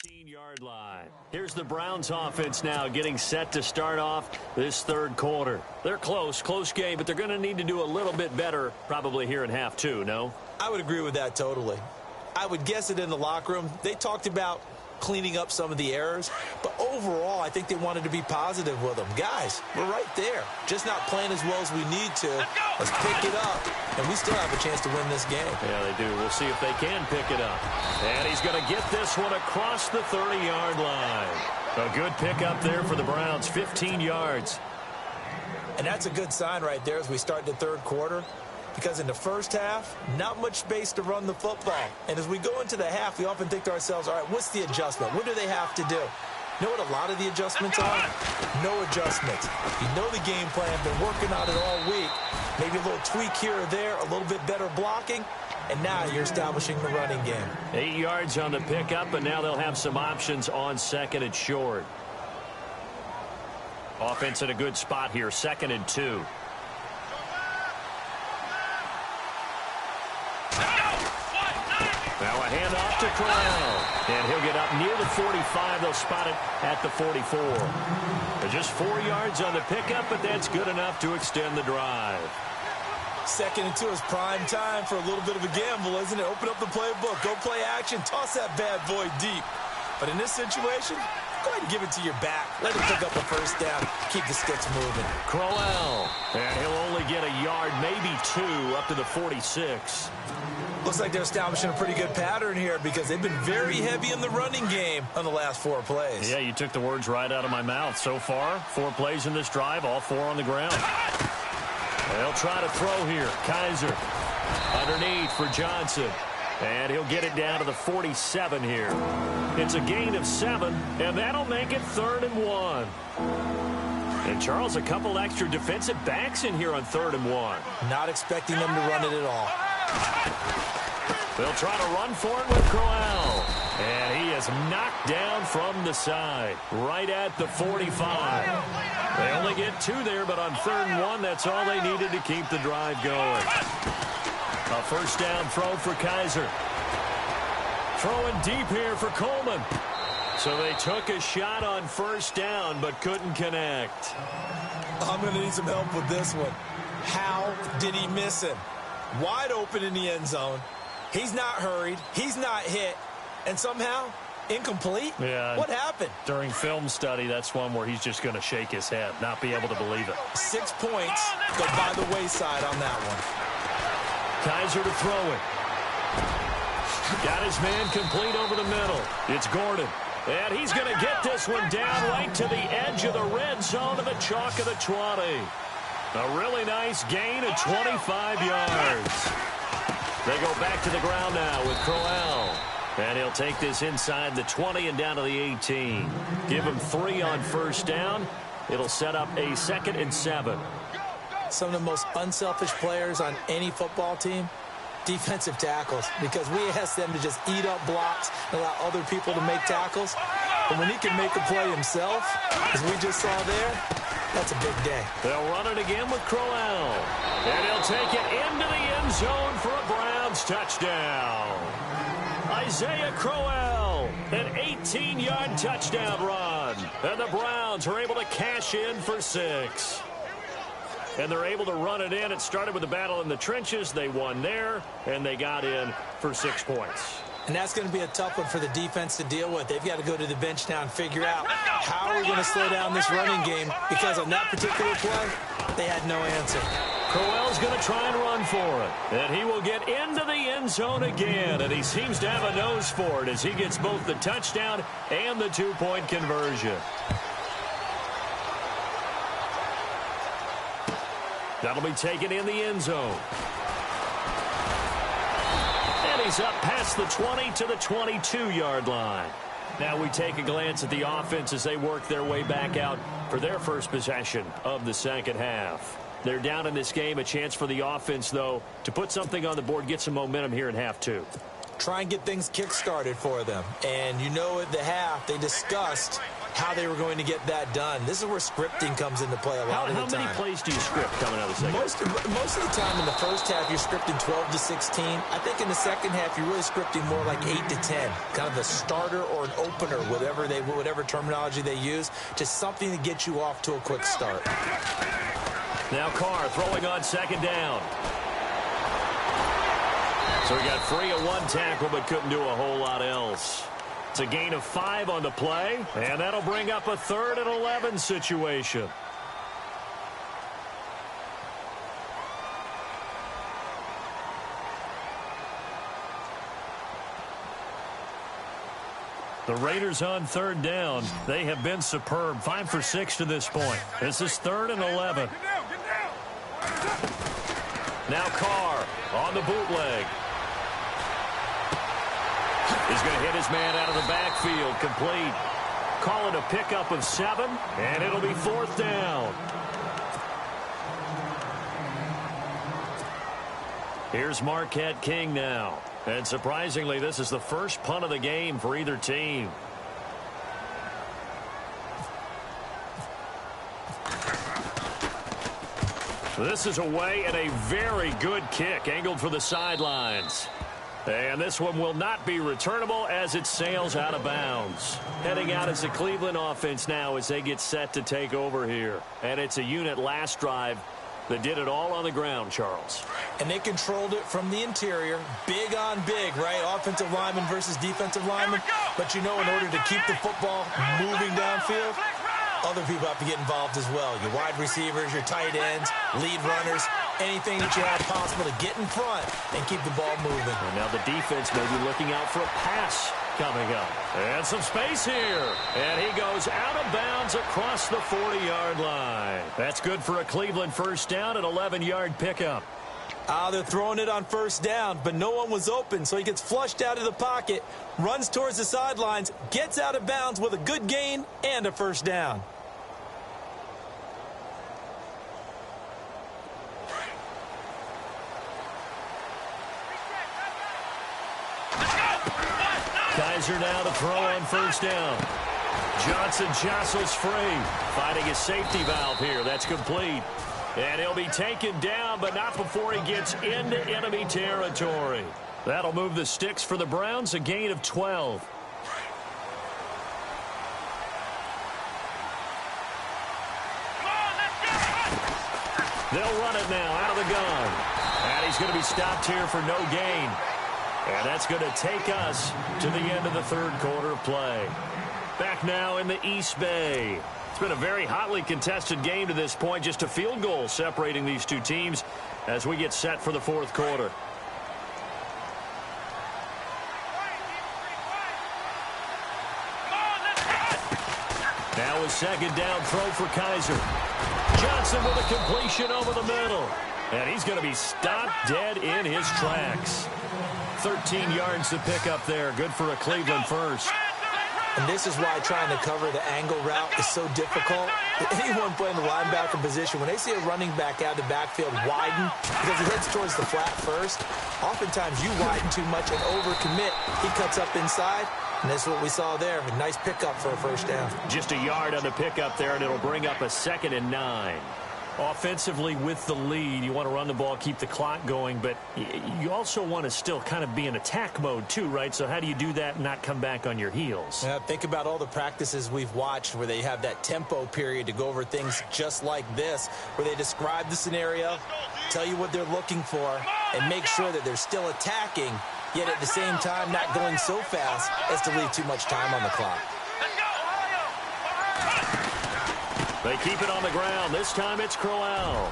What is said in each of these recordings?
15-yard line. Here's the Browns offense now getting set to start off this third quarter. They're close game, but they're going to need to do a little bit better probably here in half two, no? I would agree with that totally. I would guess it in the locker room. They talked about cleaning up some of the errors, but overall I think they wanted to be positive with them. Guys, we're right there, just not playing as well as we need to. Let's pick it up, and we still have a chance to win this game. Yeah, they do. We'll see if they can pick it up. And he's going to get this one across the 30-yard line. A good pickup there for the Browns, 15 yards. And that's a good sign right there as we start the third quarter. Because in the first half, not much space to run the football. And as we go into the half, we often think to ourselves, all right, what's the adjustment? What do they have to do? You know what a lot of the adjustments are? No adjustments. You know the game plan, been working on it all week. Maybe a little tweak here or there, a little bit better blocking, and now you're establishing the running game. 8 yards on the pickup, and now they'll have some options on second and short. Offense in a good spot here, 2nd and 2. Now a handoff to Crowell. And he'll get up near the 45. They'll spot it at the 44. Just 4 yards on the pickup, but that's good enough to extend the drive. 2nd and 2 is prime time for a little bit of a gamble, isn't it? Open up the playbook. Go play action. Toss that bad boy deep. But in this situation, go ahead and give it to your back. Let him pick up a first down. Keep the sticks moving. Crowell. And he'll only get a yard, maybe 2, up to the 46. Looks like they're establishing a pretty good pattern here because they've been very heavy in the running game on the last 4 plays. Yeah, you took the words right out of my mouth. So far, 4 plays in this drive, all 4 on the ground. They'll try to throw here. Kaiser underneath for Johnson. And he'll get it down to the 47 here. It's a gain of 7, and that'll make it 3rd and 1. And, Charles, a couple extra defensive backs in here on 3rd and 1. Not expecting them to run it at all. They'll try to run for it with Crowell. And he is knocked down from the side, right at the 45. They only get 2 there, but on 3rd and 1, that's all they needed to keep the drive going. A first down throw for Kaiser. Throwing deep here for Coleman. So they took a shot on first down, but couldn't connect. I'm going to need some help with this one. How did he miss him? Wide open in the end zone. He's not hurried. He's not hit. And somehow, incomplete? Yeah. What happened? During film study, that's one where he's just going to shake his head, not be able to believe it. 6 points go by the wayside on that one. Kaiser to throw it. Got his man complete over the middle. It's Gordon. And he's going to get this one down right to the edge of the red zone to the chalk of the 20. A really nice gain of 25 yards. They go back to the ground now with Crowell. And he'll take this inside the 20 and down to the 18. Give him 3 on first down. It'll set up a 2nd and 7. Some of the most unselfish players on any football team, defensive tackles, because we ask them to just eat up blocks and allow other people to make tackles. But when he can make a play himself, as we just saw there, that's a big day. They'll run it again with Crowell. And he'll take it into the end zone for a Browns touchdown. Isaiah Crowell, an 18-yard touchdown run. And the Browns are able to cash in for 6. And they're able to run it in. It started with a battle in the trenches. They won there, and they got in for 6 points. And that's going to be a tough one for the defense to deal with. They've got to go to the bench now and figure out how are we going to slow down this running game, because on that particular play, they had no answer. Crowell's going to try and run for it. And he will get into the end zone again, and he seems to have a nose for it as he gets both the touchdown and the 2-point conversion. That'll be taken in the end zone. And he's up past the 20 to the 22-yard line. Now we take a glance at the offense as they work their way back out for their first possession of the second half. They're down in this game. A chance for the offense, though, to put something on the board, get some momentum here in half 2. Try and get things kick-started for them. And you know at the half they discussed how they were going to get that done. This is where scripting comes into play a lot of the time. How many plays do you script coming out of the second? Most of the time in the first half, you're scripting 12 to 16. I think in the second half, you're really scripting more like 8 to 10. Kind of a starter or an opener, whatever terminology they use, just something to get you off to a quick start. Now Carr throwing on second down. So he got free of one tackle but couldn't do a whole lot else. It's a gain of 5 on the play, and that'll bring up a 3rd and 11 situation. The Raiders on 3rd down. They have been superb. 5 for 6 to this point. This is 3rd and 11. Now Carr on the bootleg. He's going to hit his man out of the backfield. Complete. Call it a pickup of 7, and it'll be 4th down. Here's Marquette King now. And surprisingly, this is the first punt of the game for either team. This is away and a very good kick angled for the sidelines. And this one will not be returnable as it sails out of bounds. Heading out is the Cleveland offense now as they get set to take over here. And it's a unit last drive that did it all on the ground, Charles. And they controlled it from the interior. Big on big, right? Offensive lineman versus defensive lineman. But you know, in order to keep the football moving downfield, other people have to get involved as well. Your wide receivers, your tight ends, lead runners, anything that you have possible to get in front and keep the ball moving. And now the defense may be looking out for a pass coming up. And some space here. And he goes out of bounds across the 40-yard line. That's good for a Cleveland first down, an 11-yard pickup. They're throwing it on first down, but no one was open, so he gets flushed out of the pocket, runs towards the sidelines, gets out of bounds with a good gain and a first down. Kaiser now to throw on first down. Johnson jostles free, finding his safety valve here. That's complete. And he'll be taken down, but not before he gets into enemy territory. That'll move the sticks for the Browns, a gain of 12. They'll run it now out of the gun. And he's going to be stopped here for no gain. And that's going to take us to the end of the third quarter of play. Back now in the East Bay. It's been a very hotly contested game to this point. Just a field goal separating these two teams as we get set for the fourth quarter. Now a second down throw for Kaiser. Johnson with a completion over the middle. And he's going to be stopped dead in his tracks. 13 yards to pick up there. Good for a Cleveland first. And this is why trying to cover the angle route is so difficult. Anyone playing the linebacker position, when they see a running back out of the backfield widen, because he heads towards the flat first, oftentimes you widen too much and overcommit. He cuts up inside, and that's what we saw there. A nice pickup for a first down. Just a yard on the pickup there, and it'll bring up a 2nd and 9. Offensively with the lead, you want to run the ball, keep the clock going, but you also want to still kind of be in attack mode too, right? So how do you do that and not come back on your heels? Yeah, think about all the practices we've watched where they have that tempo period to go over things just like this, where they describe the scenario, tell you what they're looking for, and make sure that they're still attacking, yet at the same time not going so fast as to leave too much time on the clock. They keep it on the ground. This time it's Crowell.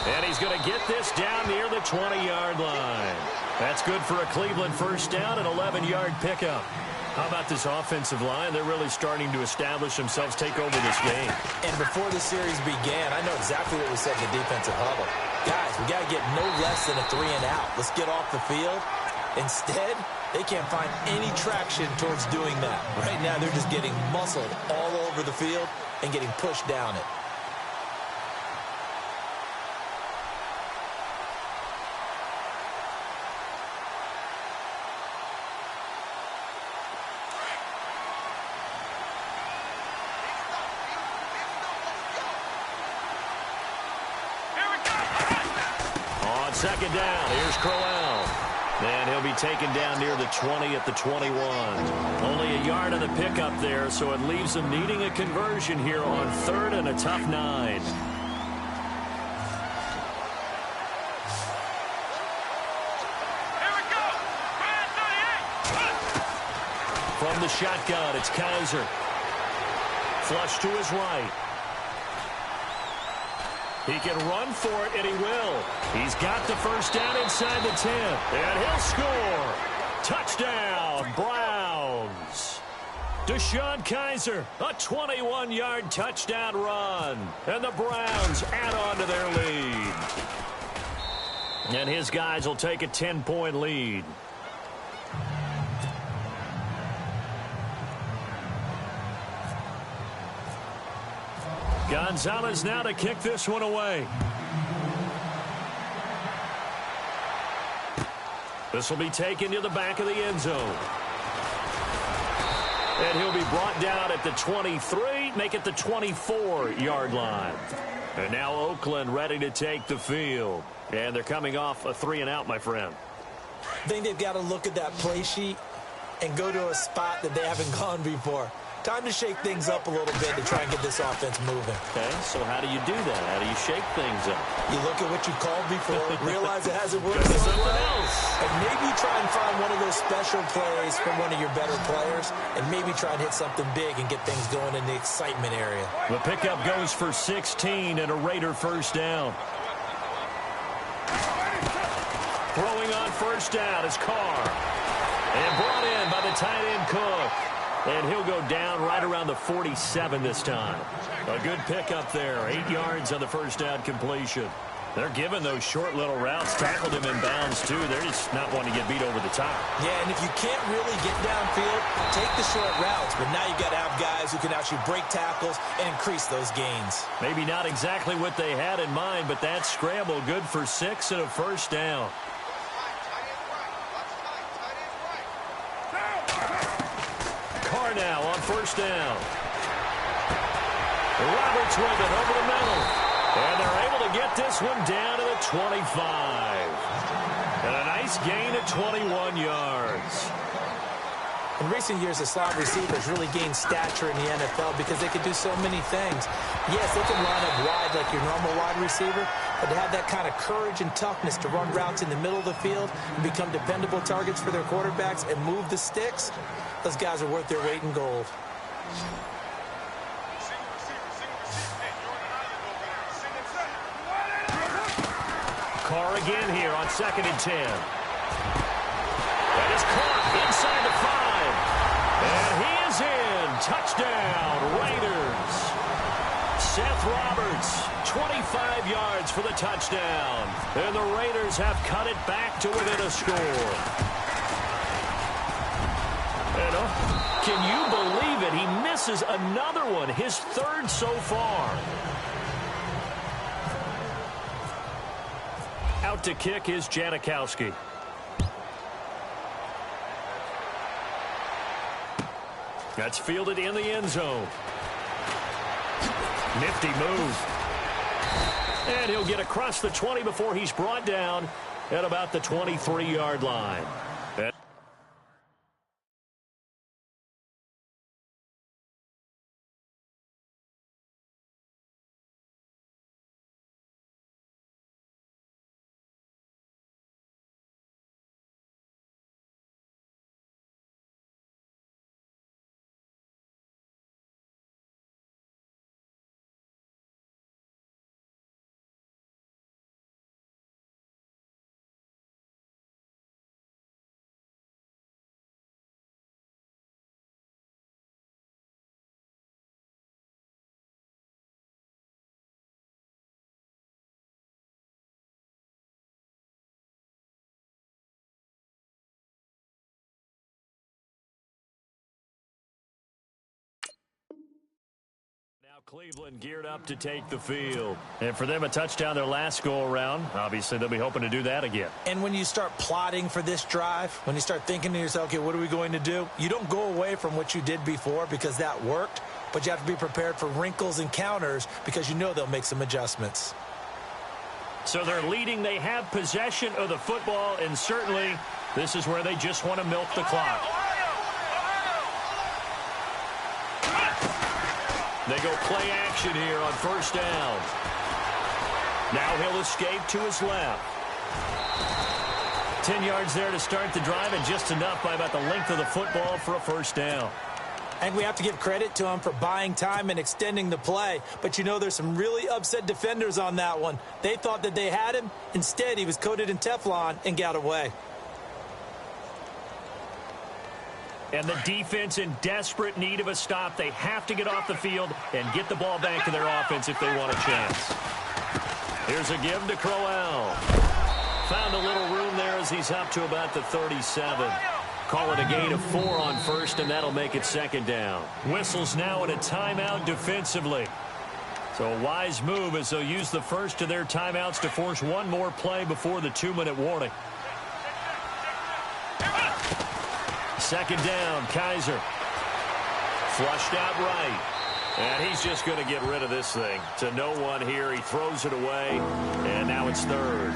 And he's going to get this down near the 20-yard line. That's good for a Cleveland first down, an 11-yard pickup. How about this offensive line? They're really starting to establish themselves, take over this game. And before the series began, I know exactly what we said in the defensive huddle. Guys, we got to get no less than a 3 and out. Let's get off the field. Instead, they can't find any traction towards doing that. Right now, they're just getting muscled all over the field and getting pushed down it. second down. Here's Crowell. And he'll be taken down near the 20 at the 21. Only a yard on the pickup there, so it leaves them needing a conversion here on 3rd and a tough 9. From the shotgun, it's Kaiser. Flush to his right. He can run for it, and he will. He's got the first down inside the 10. And he'll score. Touchdown, Browns. Deshaun Kaiser, a 21-yard touchdown run. And the Browns add on to their lead. And his guys will take a 10-point lead. Gonzalez now to kick this one away. This will be taken to the back of the end zone. And he'll be brought down at the 23, make it the 24-yard line. And now Oakland ready to take the field. And they're coming off a 3-and-out, my friend. I think they've got to look at that play sheet and go to a spot that they haven't gone before. Time to shake things up a little bit to try and get this offense moving. Okay, so how do you do that? How do you shake things up? You look at what you called before, realize it hasn't worked so well, and maybe try and find one of those special plays from one of your better players, and maybe try and hit something big and get things going in the excitement area. The pickup goes for 16 and a Raider first down. Throwing on first down is Carr. And brought in by the tight end Cook. And he'll go down right around the 47 this time. A good pickup there. 8 yards on the first down completion. They're giving those short little routes. Tackled him in bounds, too. They're just not wanting to get beat over the top. Yeah, and if you can't really get downfield, take the short routes. But now you've got to have guys who can actually break tackles and increase those gains. Maybe not exactly what they had in mind, but that scramble good for 6 and a first down. Carr now on first down. Roberts with it over the middle. And they're able to get this one down to the 25. And a nice gain of 21 yards. In recent years, the slot receivers really gained stature in the NFL because they could do so many things. Yes, they can line up wide like your normal wide receiver, but to have that kind of courage and toughness to run routes in the middle of the field and become dependable targets for their quarterbacks and move the sticks, those guys are worth their weight in gold. Carr again here on 2nd and 10. That is caught inside the 5. And he is in. Touchdown, Raiders. Seth Roberts, 25 yards for the touchdown. And the Raiders have cut it back to within a score. And can you believe it? He misses another one, his 3rd so far. Out to kick is Janikowski. That's fielded in the end zone. Nifty move. And he'll get across the 20 before he's brought down at about the 23-yard line. Cleveland geared up to take the field. And for them, a touchdown their last go-around. Obviously, they'll be hoping to do that again. And when you start plotting for this drive, when you start thinking to yourself, okay, what are we going to do? You don't go away from what you did before because that worked, but you have to be prepared for wrinkles and counters because you know they'll make some adjustments. So they're leading. They have possession of the football, and certainly this is where they just want to milk the clock. They go play action here on first down. Now he'll escape to his left. 10 yards there to start the drive, and just enough by about the length of the football for a first down. And we have to give credit to him for buying time and extending the play. But, you know, there's some really upset defenders on that one. They thought that they had him. Instead, he was coated in Teflon and got away. And the defense in desperate need of a stop. They have to get off the field and get the ball back to their offense if they want a chance. Here's a give to Crowell. Found a little room there as he's up to about the 37. Call it a gain of 4 on first, and that'll make it second down. Whistles now in a timeout defensively. So a wise move as they'll use the first of their timeouts to force one more play before the 2-minute warning. Second down, Kaiser. Flushed out right. And he's just going to get rid of this thing. To no one here. He throws it away, and now it's third.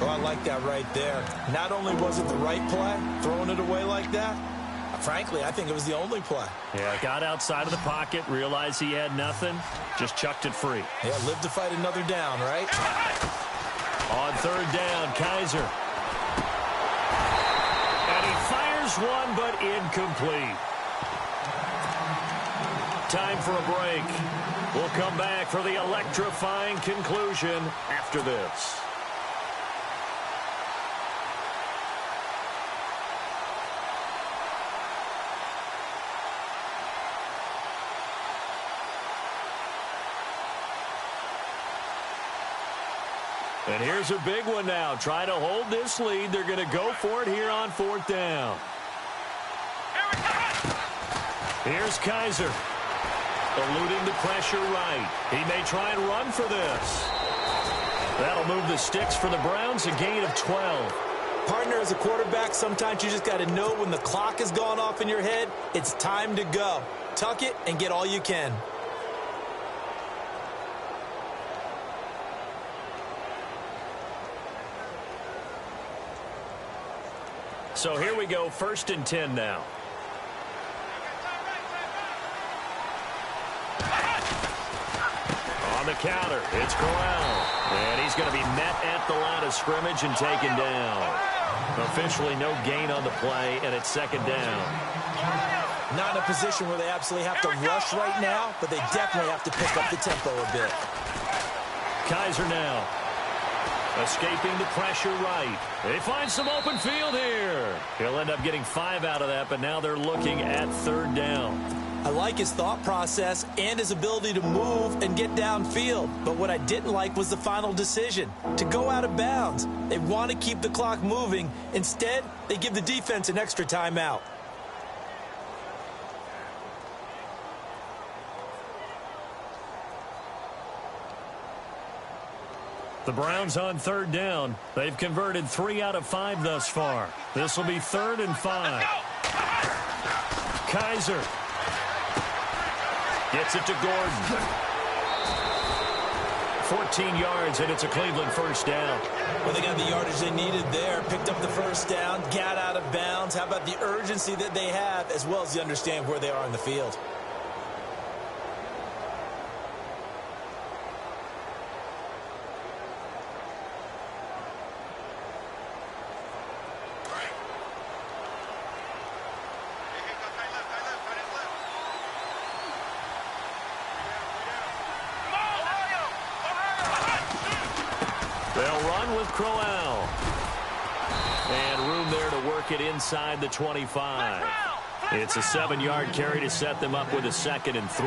Oh, I like that right there. Not only was it the right play, throwing it away like that, frankly, I think it was the only play. Yeah, got outside of the pocket, realized he had nothing, just chucked it free. Yeah, live to fight another down, right? On third down, Kaiser. And he fires one, but incomplete. Time for a break. We'll come back for the electrifying conclusion after this. And here's a big one now. Try to hold this lead. They're going to go for it here on fourth down. Here's Kaiser. Eluding the pressure right. He may try and run for this. That'll move the sticks for the Browns, a gain of 12. Partner, as a quarterback, sometimes you just got to know when the clock has gone off in your head, it's time to go. Tuck it and get all you can. So here we go, 1st and 10 now. On the counter, it's Corral. And he's going to be met at the line of scrimmage and taken down. Officially no gain on the play, and it's second down. Not in a position where they absolutely have to rush right now, but they definitely have to pick up the tempo a bit. Kaiser now. Escaping the pressure right. They find some open field here. He'll end up getting 5 out of that, but now they're looking at third down. I like his thought process and his ability to move and get downfield. But what I didn't like was the final decision, to go out of bounds. They want to keep the clock moving. Instead, they give the defense an extra timeout. The Browns on third down. They've converted 3 out of 5 thus far. This will be 3rd and 5. Kaiser gets it to Gordon. 14 yards, and it's a Cleveland first down. Well, they got the yardage they needed there. Picked up the first down, got out of bounds. How about the urgency that they have, as well as the understand where they are in the field? They'll run with Crowell. And room there to work it inside the 25. It's a 7-yard carry to set them up with a 2nd and 3.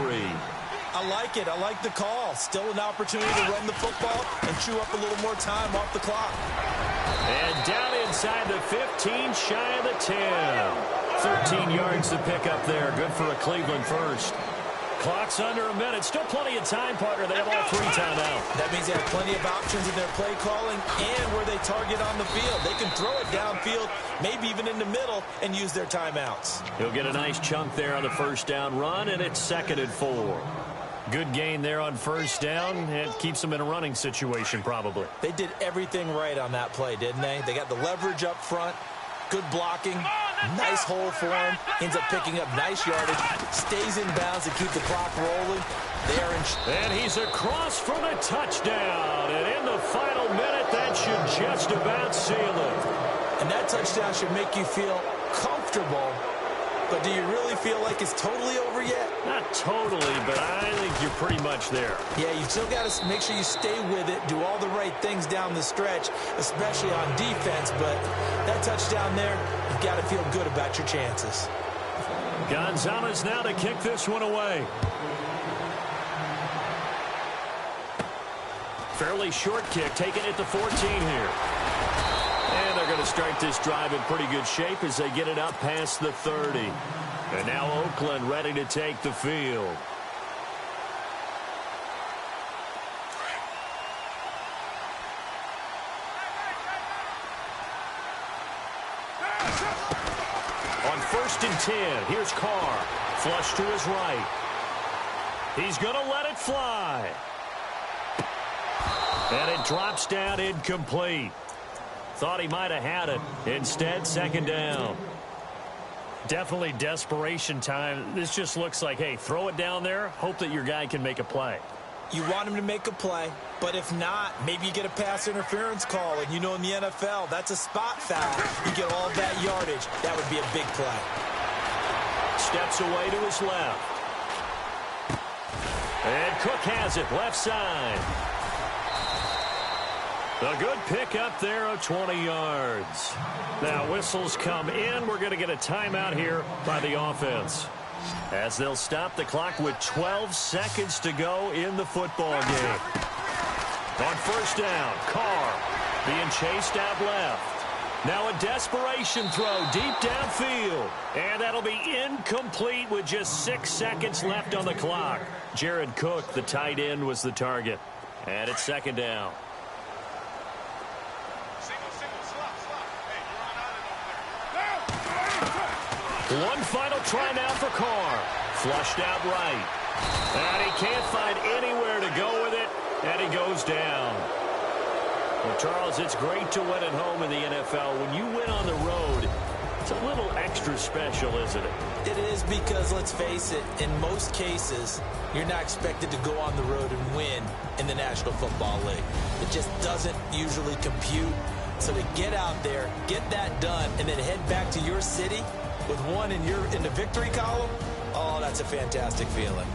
I like it. I like the call. Still an opportunity to run the football and chew up a little more time off the clock. And down inside the 15, shy of the 10. 13 yards to pick up there. Good for a Cleveland first. Clock's under a minute. Still plenty of time, partner. They have all 3 timeouts. That means they have plenty of options in their play calling and where they target on the field. They can throw it downfield, maybe even in the middle, and use their timeouts. He'll get a nice chunk there on the first down run, and it's 2nd and 4. Good gain there on first down. It keeps them in a running situation probably. They did everything right on that play, didn't they? They got the leverage up front, good blocking, nice hole for him, ends up picking up nice yardage, stays in bounds to keep the clock rolling. And he's across for the touchdown. And in the final minute, that should just about seal it. And that touchdown should make you feel comfortable. But do you really feel like it's totally over yet? Not totally, but I think you're pretty much there. Yeah, you still got to make sure you stay with it, do all the right things down the stretch, especially on defense. But that touchdown there, you've got to feel good about your chances. Gonzalez now to kick this one away. Fairly short kick, taking it to 14 here. And they're going to start this drive in pretty good shape as they get it up past the 30. And now Oakland ready to take the field. On 1st and 10, here's Carr. Flush to his right. He's going to let it fly. And it drops down incomplete. Thought he might have had it. Instead, 2nd down. Definitely desperation time. This just looks like, hey, throw it down there, hope that your guy can make a play. You want him to make a play, but if not, maybe you get a pass interference call. And you know in the NFL, that's a spot foul. You get all that yardage. That would be a big play. Steps away to his left. And Cook has it, left side. A good pick up there of 20 yards. Now whistles come in. We're going to get a timeout here by the offense, as they'll stop the clock with 12 seconds to go in the football game. On 1st down, Carr being chased out left. Now a desperation throw deep downfield. And that'll be incomplete with just 6 seconds left on the clock. Jared Cook, the tight end, was the target. And it's 2nd down. One final try now for Carr. Flushed out right. And he can't find anywhere to go with it. And he goes down. Well, Charles, it's great to win at home in the NFL. When you win on the road, it's a little extra special, isn't it? It is, because, let's face it, in most cases, you're not expected to go on the road and win in the National Football League. It just doesn't usually compute. So to get out there, get that done, and then head back to your city with one in the victory column, oh, that's a fantastic feeling.